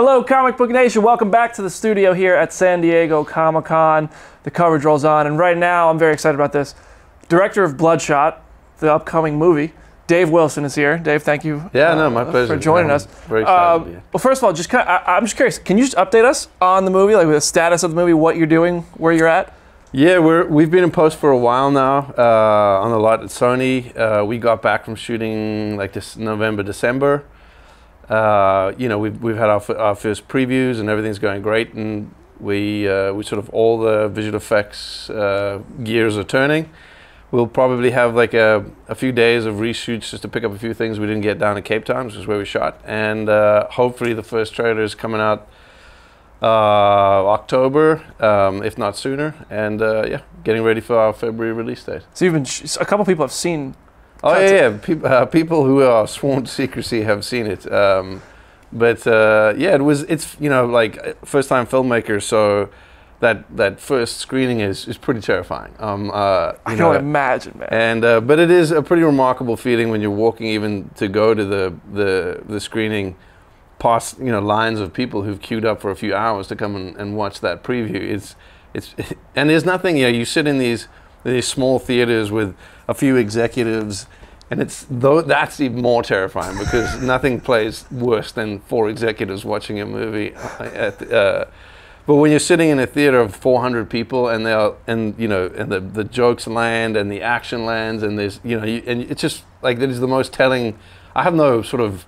Hello, Comic Book Nation. Welcome back to the studio here at San Diego Comic-Con. The coverage rolls on, and right now, I'm very excited about this. Director of Bloodshot, the upcoming movie, Dave Wilson is here. Dave, thank you my pleasure. for joining us. Very excited to be here. Well, first of all, I'm just curious, can you just update us on the movie, like the status of the movie, what you're doing, where you're at? Yeah, we've been in post for a while now on the lot at Sony. We got back from shooting like this November, December. We've had our first previews and everything's going great, and we sort of all the visual effects gears are turning. We'll probably have like a few days of reshoots just to pick up a few things we didn't get down in Cape Town, which is where we shot, and hopefully the first trailer is coming out October, if not sooner, and getting ready for our February release date. So you've been, a couple people have seen. Oh yeah. People who are sworn to secrecy have seen it, it's like first-time filmmakers, so that first screening is pretty terrifying. I can only imagine, man. And but it is a pretty remarkable feeling when you're walking even to go to the screening, past lines of people who've queued up for a few hours to come and watch that preview. It's and there's nothing. You sit in these small theaters with a few executives, and that's even more terrifying because nothing plays worse than 4 executives watching a movie. But when you're sitting in a theater of 400 people and the jokes land and the action lands and there's and it's just like that is the most telling. I have no sort of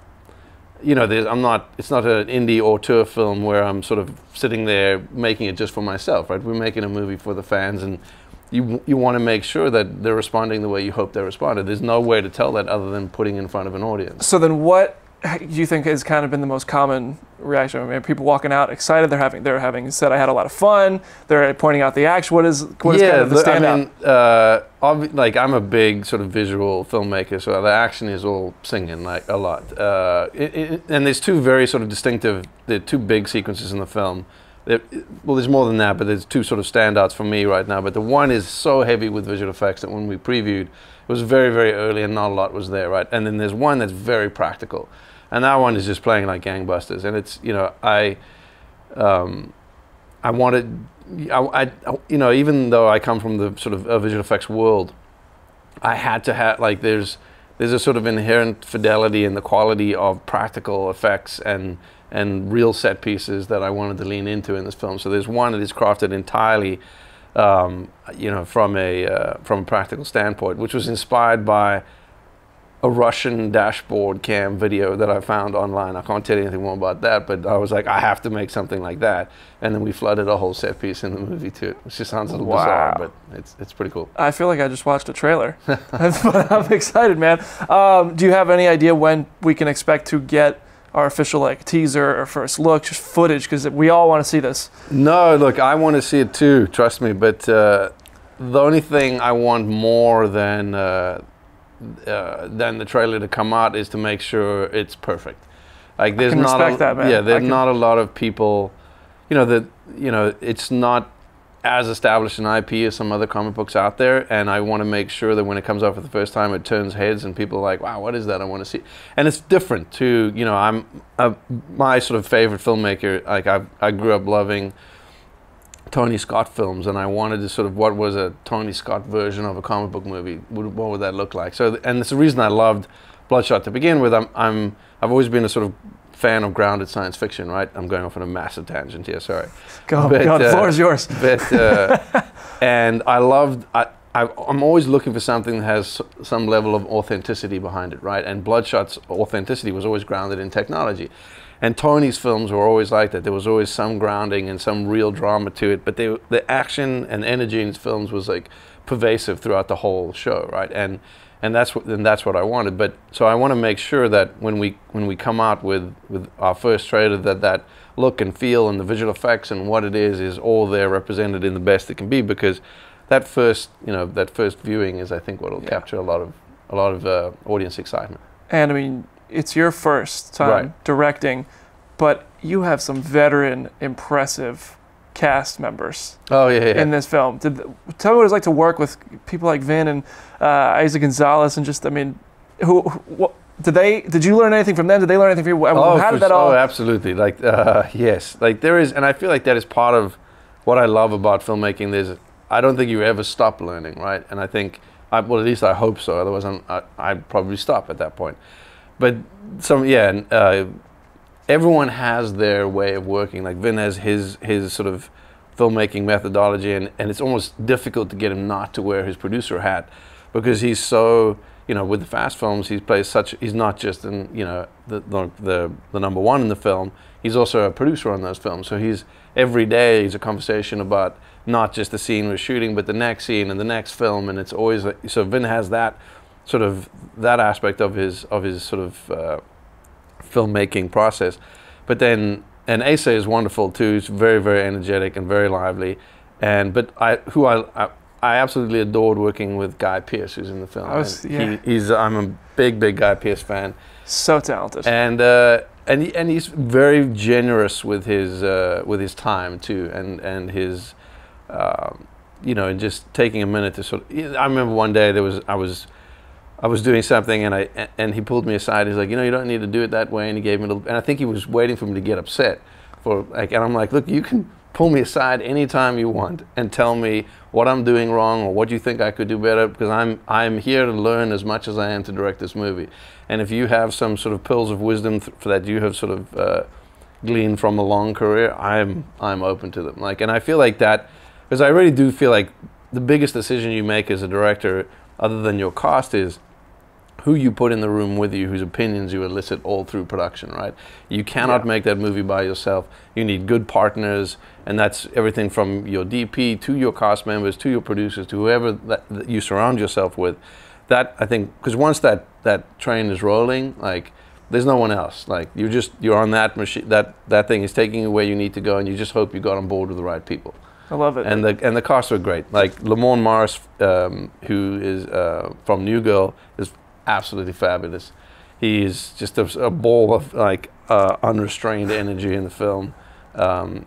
it's not an indie auteur film where I'm sort of sitting there making it just for myself, right? We're making a movie for the fans, and you want to make sure that they're responding the way you hope they responded. There's no way to tell that other than putting in front of an audience. So then what do you think has kind of been the most common reaction? I mean, people walking out excited, they're having said, I had a lot of fun, they're pointing out the action. What is kind of the standout? I'm a big sort of visual filmmaker, so the action is all singing like a lot. And there's two very sort of distinctive, there are 2 big sequences in the film. Well, there's more than that, but there's 2 sort of standouts for me right now. But the one is so heavy with visual effects that when we previewed, it was very, very early and not a lot was there, right? And then there's one that's very practical. And that one is just playing like gangbusters. And it's, even though I come from the sort of visual effects world, I had to have, like, there's a sort of inherent fidelity in the quality of practical effects and real set pieces that I wanted to lean into in this film. So there's one that is crafted entirely, from a practical standpoint, which was inspired by a Russian dashboard cam video that I found online. I can't tell you anything more about that, but I was like, I have to make something like that. And then we flooded a whole set piece in the movie to it, which just sounds a little bizarre, but it's pretty cool. I feel like I just watched a trailer. But I'm excited, man. Do you have any idea when we can expect to get our official teaser or first look, just footage, because we all want to see this? No, look, I want to see it too, trust me, but the only thing I want more than the trailer to come out is to make sure it's perfect. Like, there's not not a lot of people, it's not as established an IP as some other comic books out there, and I want to make sure that when it comes out for the first time, it turns heads and people are like, wow, what is that? I want to see. And it's different too. I'm my sort of favorite filmmaker. Like, I grew up loving Tony Scott films, and I wanted to sort of, what was a Tony Scott version of a comic book movie? What would that look like? So, and it's the reason I loved Bloodshot to begin with. I've always been a sort of fan of grounded science fiction, right? I'm going off on a massive tangent here, sorry. Go, the floor is yours. And I'm always looking for something that has some level of authenticity behind it, right? And Bloodshot's authenticity was always grounded in technology. And Tony's films were always like that. There was always some grounding and some real drama to it, but the action and energy in his films was like pervasive throughout the whole show, right? And that's what I wanted. But so I want to make sure that when we come out with our first trailer, that look and feel and the visual effects and what it is all there represented in the best it can be, because that first viewing is, I think, what will capture a lot of audience excitement. And I mean, it's your first time directing, but you have some veteran, impressive cast members in this film. Tell me what it's like to work with people like Vin and Isaac Gonzalez, and just, I mean, Did you learn anything from them? Did they learn anything from you? How did that all? Oh, absolutely. Like, yes. Like there is, and I feel like that is part of what I love about filmmaking. I don't think you ever stop learning, right? And I think, well, at least I hope so. Otherwise, I'd probably stop at that point. But everyone has their way of working. Like Vin has his sort of filmmaking methodology, and it's almost difficult to get him not to wear his producer hat, because he's so, with the fast films, he's not just the number one in the film, he's also a producer on those films. So every day he's a conversation about not just the scene we're shooting, but the next scene and the next film, and it's always so Vin has that aspect of his sort of filmmaking process. But then, and Asa is wonderful too. He's very, very energetic and very lively. But I absolutely adored working with Guy Pearce, who's in the film. I'm a big Guy Pearce fan. So talented. And he's very generous with his time too, and his and just taking a minute to sort of. I remember one day I was doing something, and he pulled me aside. He's like, you don't need to do it that way, and he gave me a little. And I think he was waiting for me to get upset, and I'm like, look, you can pull me aside anytime you want and tell me what I'm doing wrong or what you think I could do better, because I'm here to learn as much as I am to direct this movie. And if you have some sort of pearls of wisdom for that you have sort of gleaned from a long career, I'm open to them. And I feel like that, because I really do feel like the biggest decision you make as a director, other than your cost, is who you put in the room with you, whose opinions you elicit all through production, right? You cannot make that movie by yourself. You need good partners, and that's everything from your DP to your cast members to your producers to whoever that you surround yourself with. That, I think, because once that train is rolling, there's no one else. You're on that machine. That thing is taking you where you need to go, and you just hope you got on board with the right people. I love it. And the casts are great. Like Lamorne Morris, who is from New Girl, is absolutely fabulous. He's just a ball of unrestrained energy in the film.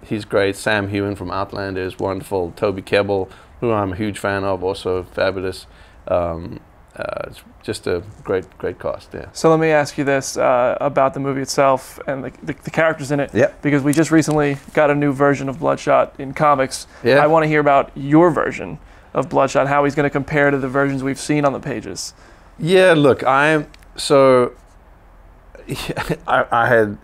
He's great. Sam Heughan from Outlander is wonderful. Toby Kebbell, who I'm a huge fan of, also fabulous. It's just a great cast. Yeah. So let me ask you this about the movie itself and the characters in it. Yeah. Because we just recently got a new version of Bloodshot in comics. Yeah. I want to hear about your version of Bloodshot, how he's going to compare to the versions we've seen on the pages. Yeah, look, I had,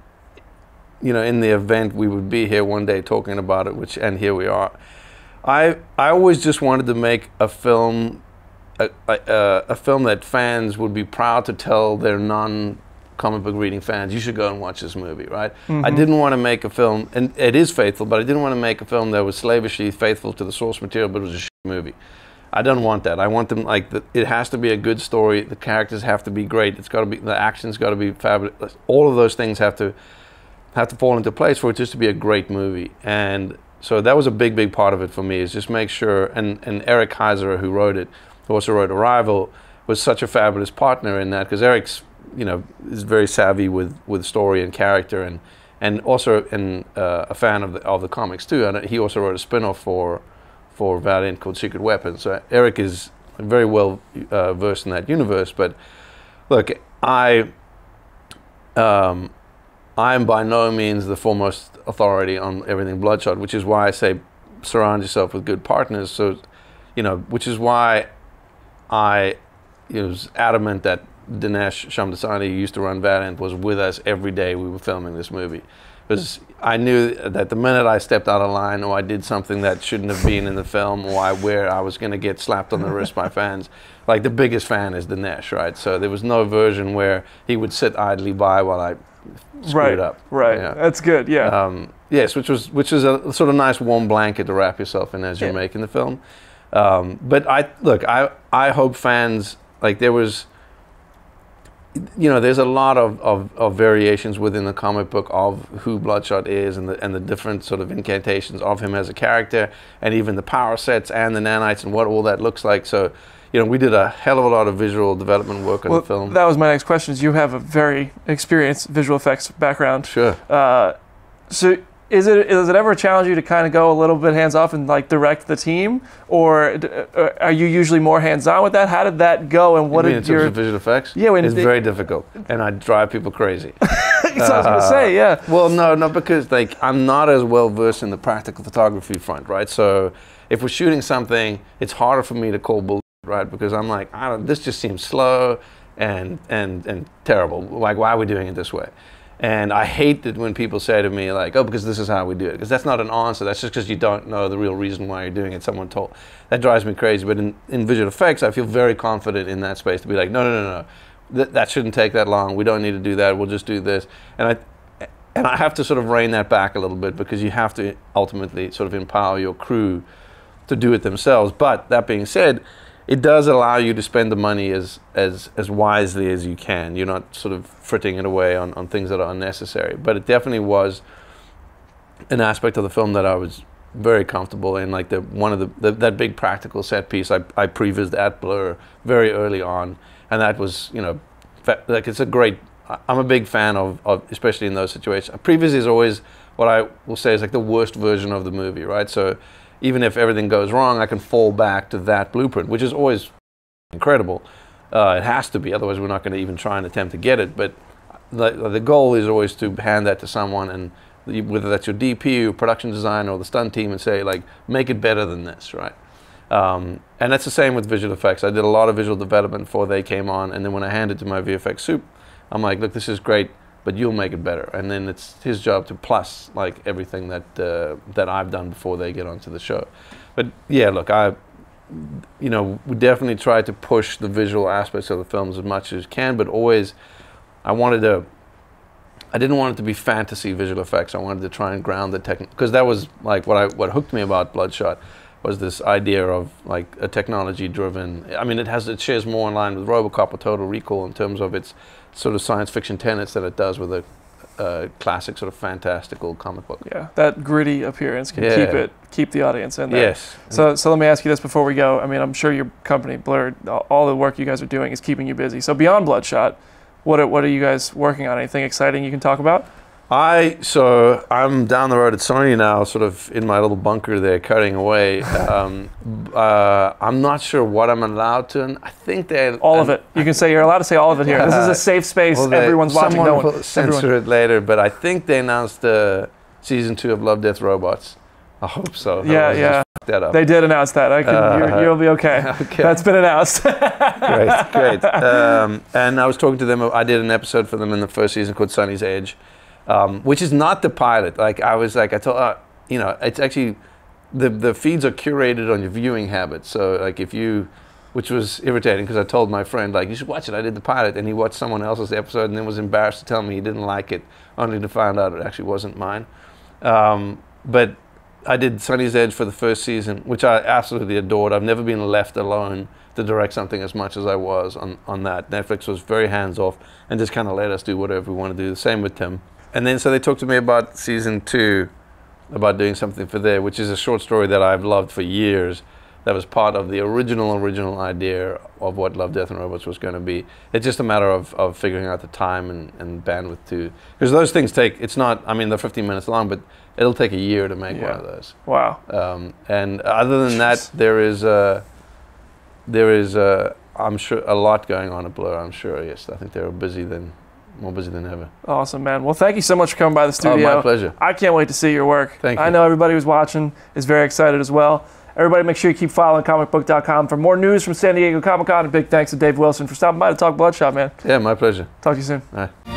in the event we would be here one day talking about it, and here we are. I always just wanted to make a film, a film that fans would be proud to tell their non-comic book reading fans, you should go and watch this movie, right? Mm-hmm. I didn't want to make a film, and it is faithful, but I didn't want to make a film that was slavishly faithful to the source material, but it was a shit movie. I don't want that. I want them it has to be a good story. The characters have to be great. It's got to be, the action's got to be fabulous. All of those things have to fall into place for it just to be a great movie. And so that was a big part of it for me, is just make sure. And Eric Heiser, who wrote it, who also wrote Arrival, was such a fabulous partner in that, because Eric's is very savvy with story and character, and also a fan of the comics too. And he also wrote a spin-off for Valiant called Secret Weapons. So Eric is very well versed in that universe. But look, I'm by no means the foremost authority on everything Bloodshot, which is why I say surround yourself with good partners. So, which is why I was adamant that Dinesh Shamdasani, who used to run Valiant, was with us every day we were filming this movie. Because I knew that the minute I stepped out of line, or I did something that shouldn't have been in the film, or where I was going to get slapped on the wrist by fans, the biggest fan is Dinesh, right? So there was no version where he would sit idly by while I screwed up. Right, yeah. That's good, yeah. Yes, which is a sort of nice warm blanket to wrap yourself in as you're making the film. But I hope fans, there was, there's a lot of variations within the comic book of who Bloodshot is, and the different sort of incantations of him as a character, and even the power sets and the nanites and what all that looks like. So, we did a hell of a lot of visual development work on the film. That was my next question. You have a very experienced visual effects background. Sure. So Does it ever challenge you to kind of go a little bit hands off and like direct the team, or are you usually more hands on with that? How did that go, and what in terms of visual effects? Yeah, it's very difficult, and I drive people crazy. That's what I was gonna say, yeah. Well, no, because like I'm not as well versed in the practical photography front, right? So if we're shooting something, it's harder for me to call bull, right? Because I'm like, this just seems slow and terrible. Like, why are we doing it this way? And I hate it when people say to me like, oh, because this is how we do it. Because that's not an answer. That's just because you don't know the real reason why you're doing it. Someone told. That drives me crazy. But in visual effects, I feel very confident in that space to be like, no. That shouldn't take that long. We don't need to do that. We'll just do this. And I have to sort of rein that back a little bit, because you have to ultimately sort of empower your crew to do it themselves. But that being said, it does allow you to spend the money as wisely as you can. You're not sort of fritting it away on things that are unnecessary. But it definitely was an aspect of the film that I was very comfortable in. Like that big practical set piece, I prevised at Blur very early on, and that was, you know, like it's a great. I'm a big fan of especially in those situations. Previs is always what I will say is like the worst version of the movie, right? So even if everything goes wrong, I can fall back to that blueprint, which is always incredible. It has to be, otherwise we're not going to even try and attempt to get it. But the goal is always to hand that to someone, and whether that's your DP or production designer or the stunt team, and say, like, make it better than this, right? And that's the same with visual effects. I did a lot of visual development before they came on, and then when I handed to my VFX soup, I'm like, look, this is great, but you'll make it better. And then it's his job to plus like everything that I've done before they get onto the show. But yeah, look, we definitely try to push the visual aspects of the films as much as can, but always I didn't want it to be fantasy visual effects. I wanted to try and ground the technique, because that was like what hooked me about Bloodshot, was this idea of like a technology driven. I mean, it shares more in line with RoboCop or Total Recall in terms of its sort of science fiction tenets than it does with a classic sort of fantastical comic book. Yeah, that gritty appearance can keep the audience in there. Yes. So let me ask you this before we go. I mean, I'm sure your company, Blur, all the work you guys are doing is keeping you busy. So beyond Bloodshot, what are you guys working on? Anything exciting you can talk about? I'm down the road at Sony now, sort of in my little bunker there, cutting away. I'm not sure what I'm allowed to. I think all of it. You can say you're allowed to say all of it here. This is a safe space. Well, everyone's watching. Someone will censor it later, but I think they announced season 2 of Love, Death, Robots. I hope so. Yeah. That up. They did announce that. You'll be okay. Okay. That's been announced. Great. And I was talking to them. I did an episode for them in the first season called Sunny's Edge. Which is not the pilot. Like I told, it's actually the feeds are curated on your viewing habits. So like which was irritating, because I told my friend, like, you should watch it. I did the pilot, and he watched someone else's episode and then was embarrassed to tell me he didn't like it, only to find out it actually wasn't mine. But I did Sunny's Edge for the first season, which I absolutely adored. I've never been left alone to direct something as much as I was on that. Netflix was very hands off and just kind of let us do whatever we want to do. The same with Tim. And then so they talked to me about season 2, about doing something for there, which is a short story that I've loved for years. That was part of the original idea of what Love, Death, and Robots was going to be. It's just a matter of figuring out the time and bandwidth to, because those things take, it's not, I mean, they're 15 minutes long, but it'll take a year to make one of those. Wow. And other than that, there is I'm sure a lot going on at Blur. I'm sure. Yes, I think they're more busy than ever. Awesome, man. Well, thank you so much for coming by the studio. Oh, my pleasure. I can't wait to see your work. Thank you. I know everybody who's watching is very excited as well. Everybody make sure you keep following Comicbook.com for more news from San Diego Comic-Con. And big thanks to Dave Wilson for stopping by to talk Bloodshot, man. Yeah, my pleasure. Talk to you soon. All right.